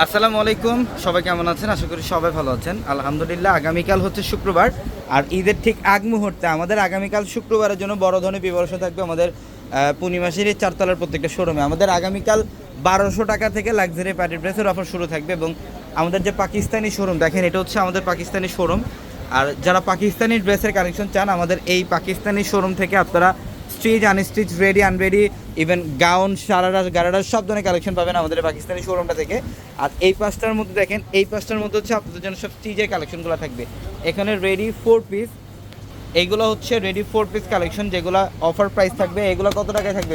আসসালামু আলাইকুম, সবাই কেমন আছেন? আশা করি সবাই ভালো আছেন। আলহামদুলিল্লাহ। আগামীকাল হচ্ছে শুক্রবার, আর ঈদের ঠিক আগ মুহূর্তে আমাদের আগামীকাল শুক্রবারের জন্য বড় ধরনের বিবর্ষ থাকবে আমাদের পূর্ণিমাসের চারতলার প্রত্যেকটা শোরুমে। আমাদের আগামীকাল 1200 টাকা থেকে লাক্সারি পার্টি ড্রেসের অফার শুরু থাকবে, এবং আমাদের যে পাকিস্তানি শোরুম দেখেন, এটা হচ্ছে আমাদের পাকিস্তানি শোরুম। আর যারা পাকিস্তানি ড্রেসের কালেকশন চান, আমাদের এই পাকিস্তানি শোরুম থেকে আপনারা stitch, unstitch, ready, unready, even gown, sharara, gharara সব ধরনের কালেকশন পাবেন আমাদের পাকিস্তানি শোরুমটা থেকে। আর এই পাঁচটার মধ্যে দেখেন, এই পাঁচটার মধ্যে হচ্ছে আপনাদের জন্য সব স্টিচের কালেকশনগুলো থাকবে। এখানে রেডি 4 পিস, এইগুলো হচ্ছে রেডি 4 পিস কালেকশন, যেগুলো অফার প্রাইস থাকবে। এগুলো কত টাকায় থাকবে?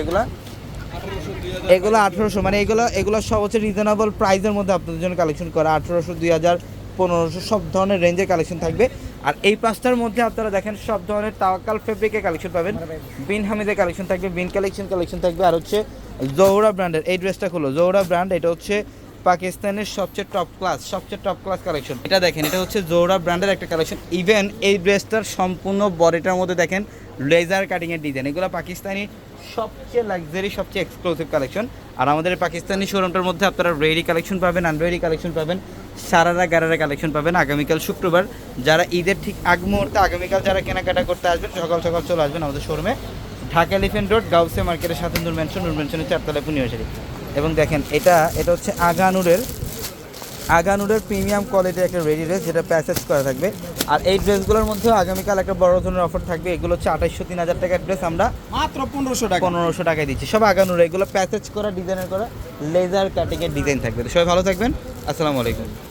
এগুলো 1800, মানে এগুলো সব হচ্ছে রিজনেবল প্রাইসের মধ্যে আপনাদের জন্য কালেকশন করা। 1800, 2000, 1500 সব ধরনের রেঞ্জের কালেকশন থাকবে। আর এই পাঁচটার মধ্যে আপনারা দেখেন সব ধরনের তাওয়াক্কাল ফেব্রিকের কালেকশন পাবেন, বিন হামিদের কালেকশন থাকবে, বিন কালেকশন থাকবে। আর হচ্ছে জোহরা ব্র্যান্ডের এই ড্রেসটা খুলো, জোহরা ব্র্যান্ড, এটা হচ্ছে পাকিস্তানের সবচেয়ে টপ ক্লাস কালেকশন। এটা দেখেন, এটা হচ্ছে জোহরা ব্র্যান্ডের একটা কালেকশন। ইভেন এই ড্রেসটার সম্পূর্ণ বডিটার মধ্যে দেখেন লেজার কাটিংয়ের ডিজাইন। এগুলো পাকিস্তানি সবচেয়ে লাক্সারি, সবচেয়ে এক্সক্লুসিভ কালেকশন। আর আমাদের পাকিস্তানি শোরুমটার মধ্যে আপনারা রেডি কালেকশন পাবেন, আনরেডি কালেকশন পাবেন, সারারা গারারা কালেকশন পাবেন। আগামীকাল শুক্রবার, যারা ঈদের ঠিক আগ মুহূর্তে আগামীকাল যারা কেনাকাটা করতে আসবেন, সকাল সকাল চলে আসবেন আমাদের শোরুমে, ঢাকা এলিফ্যান্ট রোড, গাউসে মার্কেটের সাথে নূর ম্যানশনের 4তলায় পূর্ণিমাশারি। এবং দেখেন, এটা হচ্ছে আগানুরের প্রিমিয়াম কোয়ালিটির একটা রেডি ড্রেস, যেটা প্যাসেজ করা থাকবে। আর এই ড্রেসগুলোর মধ্যেও আগামীকাল একটা বড় ধরনের অফার থাকবে। এগুলো হচ্ছে 2800-3000 টাকার ড্রেস, আমরা মাত্র 1500 টাকায় দিচ্ছি। সব আগানুর, এগুলো প্যাসেজ করা, ডিজাইনের করা, লেজার কাটিংয়ের ডিজাইন থাকবে। তো সবাই ভালো থাকবেন। আসসালামু আলাইকুম।